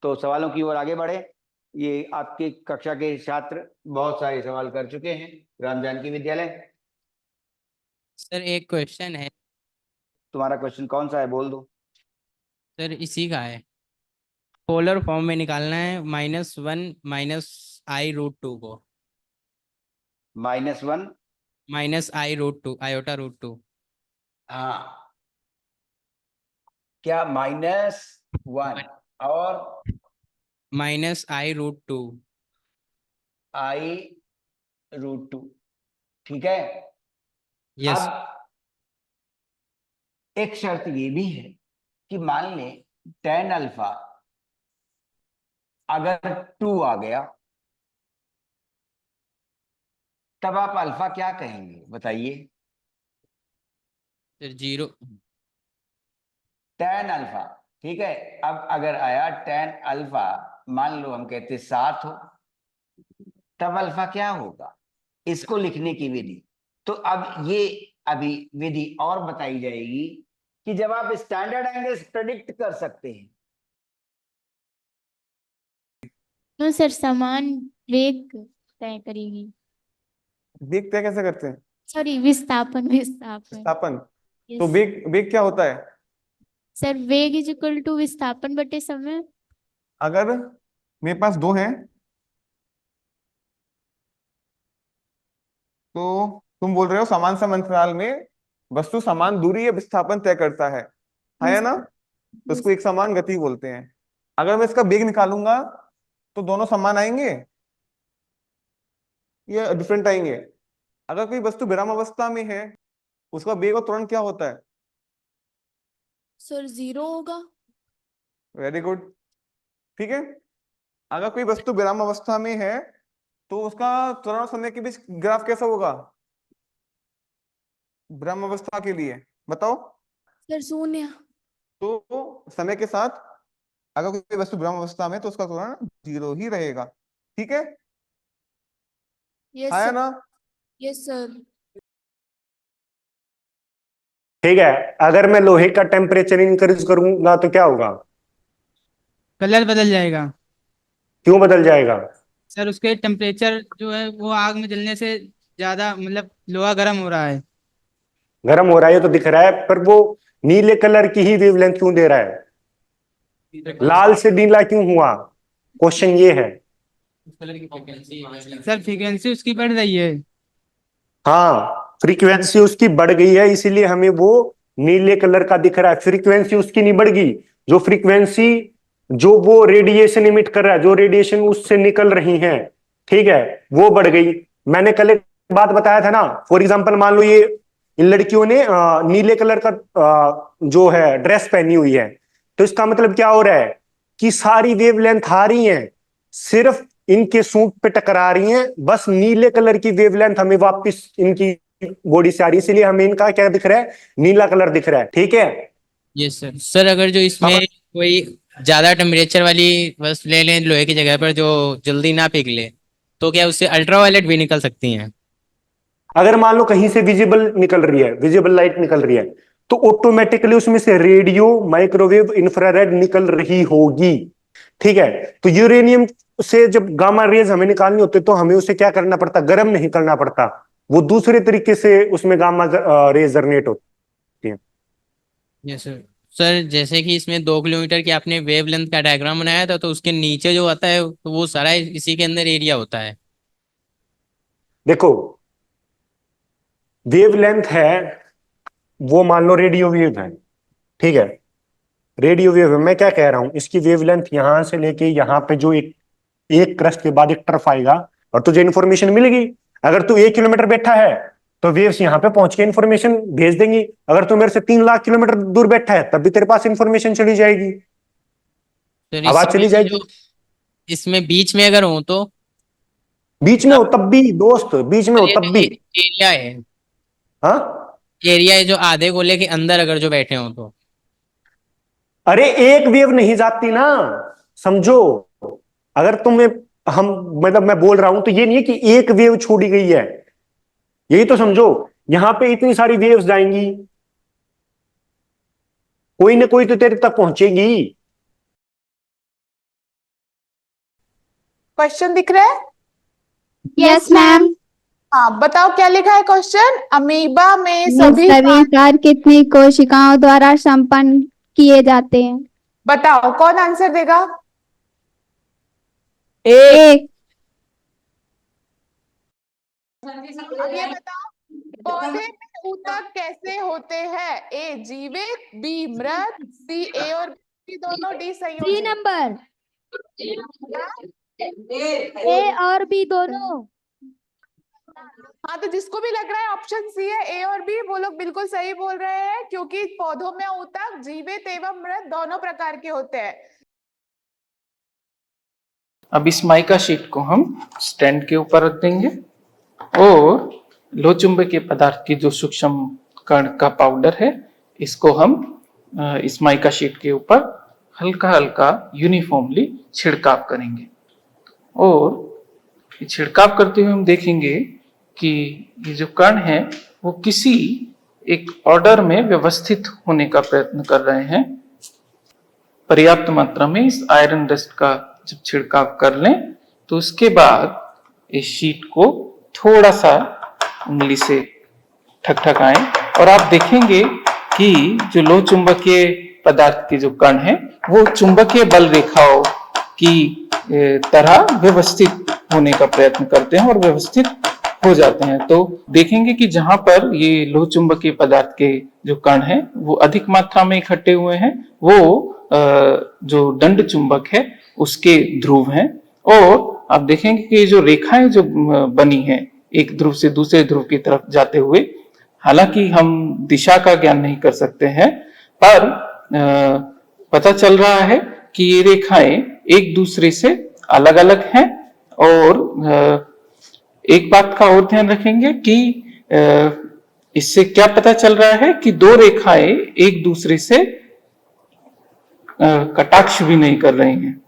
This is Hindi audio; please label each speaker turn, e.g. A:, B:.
A: तो सवालों की ओर आगे बढ़े। ये आपकी कक्षा के छात्र बहुत सारे सवाल कर चुके हैं। राम जानकी विद्यालय,
B: सर एक क्वेश्चन है।
A: तुम्हारा क्वेश्चन कौन सा है, बोल दो।
B: सर इसी का है। पोलर फॉर्म में निकालना है -1 -i√2 को।
A: -1।
B: -i√2 i/√2।
A: हाँ, क्या -1 और
B: -i√2।
A: i√2? ठीक है।
B: यस।
A: अब एक शर्त ये भी है कि मान ले tan अल्फा अगर 2 आ गया, तब आप अल्फा क्या कहेंगे बताइए।
B: सर 0।
A: tan अल्फा, ठीक है। अब अगर आया tan अल्फा, मान लो हम कहते 7 हो, तब अल्फा क्या होगा, इसको लिखने की विधि। तो अब ये अभी विधि और बताई जाएगी कि जब आप स्टैंडर्ड एंगल्स प्रेडिक्ट कर सकते हैं।
C: तो सर समान वेग तय करेगी।
D: वेग तय कैसे करते हैं?
C: सॉरी, विस्थापन विस्थापन।
D: विस्थापन। तो
C: यस
D: वेग वेग क्या होता है?
C: सर, वेग इज इक्वल टू विस्थापन बटे समय।
D: अगर मेरे पास दो हैं तो तुम बोल रहे हो समान समय अंतराल में वस्तु समान दूरी या विस्थापन तय करता है
C: यस
D: ना? तो
C: यस
D: उसको एक समान गति बोलते हैं। अगर मैं इसका वेग निकालूंगा तो दोनों समान आएंगे या डिफरेंट आएंगे? अगर कोई वस्तु विराम अवस्था में है, उसका वेग और त्वरण क्या होता है?
C: सर, जीरो होगा।
D: Very good. ठीक है। अगर कोई वस्तु विराम अवस्था में है तो उसका त्वरण और समय के बीच ग्राफ कैसा होगा विराम अवस्था के लिए? बताओ।
C: सर, शून्य।
D: तो समय के साथ अगर कोई वस्तु विराम अवस्था में तो उसका त्वरण 0 ही रहेगा। ठीक है।
C: यस
D: है
C: सर।
D: ना?
C: Yes sir.
E: ठीक है। अगर मैं लोहे का टेम्परेचर इंक्रीज करूंगा तो क्या होगा?
B: कलर बदल जाएगा।
E: क्यों बदल जाएगा?
B: सर उसके टेम्परेचर जो है वो आग में जलने से ज्यादा, मतलब लोहा गर्म हो रहा है।
E: गर्म हो रहा है ये तो दिख रहा है, पर वो नीले कलर की ही वेवलेंथ क्यों दे रहा है? लाल से नीला क्यों हुआ? क्वेश्चन ये है।
B: सर फ्रीक्वेंसी उसकी बढ़ रही है।
E: हाँ, फ्रीक्वेंसी उसकी बढ़ गई है इसीलिए हमें वो नीले कलर का दिख रहा है। फ्रीक्वेंसी उसकी नहीं बढ़ गई। जो फ्रीक्वेंसी, जो वो रेडिएशन इमिट कर रहा है, जो रेडिएशन उससे निकल रही है, ठीक है, वो बढ़ गई। मैंने कल एक बात बताया था ना, फॉर एग्जांपल मान लो ये इन लड़कियों ने नीले कलर का जो है ड्रेस पहनी हुई है, तो इसका मतलब क्या हो रहा है कि सारी वेवलेंथ आ रही हैं, सिर्फ इनके सूट पे टकरा रही हैं, बस नीले कलर की वेवलेंथ हमें वापस इनकी बॉडी से आ रही है, इसीलिए हमें इनका क्या दिख रहा है, नीला कलर दिख रहा है। ठीक है।
B: Yes sir. सर अगर जो इसमें
E: अब
B: कोई ज्यादा टेम्परेचर वाली वस्तु ले लें लोहे की जगह पर जो जल्दी ना पिघले, तो क्या उससे अल्ट्रावायलेट भी निकल सकती हैं?
E: अगर मान लो कहीं से विजिबल निकल रही है, विजिबल लाइट निकल रही है, तो ऑटोमेटिकली उसमें से रेडियो, माइक्रोवेव, इंफ्रारेड निकल रही होगी। ठीक है। तो यूरेनियम से जब गामा रेज हमें निकालनी होती है तो हमें उसे क्या करना पड़ता? गर्म नहीं करना पड़ता, वो दूसरे तरीके से उसमें गामा रेज जनरेट होती है।
B: Yes sir. सर जैसे कि इसमें 2 किलोमीटर की आपने वेवलेंथ का डायग्राम बनाया था, तो उसके नीचे जो आता है तो वो सारा इसी के अंदर एरिया होता है।
E: देखो, वेवलेंथ है, वो मान लो रेडियो वेव है। ठीक है। रेडियो वेव है, मैं क्या कह रहा हूं, इसकी वेवलेंथ यहां से लेके यहां पे जो एक एक क्रस्ट के बाद एक टर्फ आएगा और तुझे इन्फॉर्मेशन मिलेगी। अगर तू 1 किलोमीटर बैठा है तो वेव्स यहाँ पे पहुंच के इन्फॉर्मेशन भेज देंगी। अगर तू मेरे से 3 लाख किलोमीटर दूर बैठा है तब भी तेरे पास इन्फॉर्मेशन चली जाएगी,
B: सर
E: आवाज
B: इसमें
E: चली
B: भी
E: जाएगी।
B: जो इसमें बीच में अगर हो तो
E: बीच में हो तब भी दोस्त, बीच में
B: सर
E: हो
B: ये
E: तब
B: जो
E: भी।
B: एरिया है,
E: हाँ।
B: एरिया है जो आधे गोले के अंदर अगर जो बैठे हो तो।
E: अरे एक वेव नहीं जाती ना, समझो। अगर तुम्हें, हम, मतलब मैं बोल रहा हूं तो ये नहीं है कि एक वेव छोड़ी गई है, यही तो समझो। यहां पे इतनी सारी वेव्स जाएंगी, कोई ना कोई तो तेरे तक पहुंचेगी।
F: क्वेश्चन दिख रहा है?
C: Yes ma'am.
F: हाँ, बताओ क्या लिखा है क्वेश्चन? अमीबा में
C: सभी
F: सभी
C: कार्य कितनी कोशिकाओं द्वारा संपन्न किए जाते हैं?
F: बताओ कौन आंसर देगा?
C: एक।
F: अब ये बताओ पौधे में ऊतक कैसे होते हैं? ए जीवित, बी मृत, सी ए और बी दोनों, डी संयोजी।
C: नंबर ए और बी दोनों।
F: हाँ, तो जिसको भी लग रहा है ऑप्शन सी है ए और बी, वो लोग बिल्कुल सही बोल रहे हैं, क्योंकि पौधों में ऊतक जीवित एवं मृत दोनों प्रकार के होते हैं।
G: अब इस माइका शीट को हम स्टैंड के ऊपर रख देंगे और लोह चुंबकीय पदार्थ की जो सूक्ष्म कण का पाउडर है, इसको हम इस माइका शीट के ऊपर हल्का हल्का यूनिफॉर्मली छिड़काव करेंगे। और छिड़काव करते हुए हम देखेंगे कि ये जो कण है वो किसी एक ऑर्डर में व्यवस्थित होने का प्रयत्न कर रहे हैं। पर्याप्त मात्रा में इस आयरन डस्ट का जब छिड़काव कर लें तो उसके बाद इस शीट को थोड़ा सा उंगली से ठकठकाएं और आप देखेंगे कि जो लोह चुंबकीय पदार्थ के जो कण हैं वो चुंबकीय बल रेखाओं की तरह व्यवस्थित होने का प्रयत्न करते हैं और व्यवस्थित हो जाते हैं। तो देखेंगे कि जहां पर ये लोह चुंबकीय पदार्थ के जो कण हैं वो अधिक मात्रा में इकट्ठे हुए हैं, वो जो दंड चुंबक है उसके ध्रुव हैं। और आप देखेंगे कि जो रेखाएं जो बनी हैं एक ध्रुव से दूसरे ध्रुव की तरफ जाते हुए, हालांकि हम दिशा का ज्ञान नहीं कर सकते हैं, पर पता चल रहा है कि ये रेखाएं एक दूसरे से अलग अलग हैं। और एक बात का और ध्यान रखेंगे कि इससे क्या पता चल रहा है कि दो रेखाएं एक दूसरे से कटाक्ष भी नहीं कर रही हैं।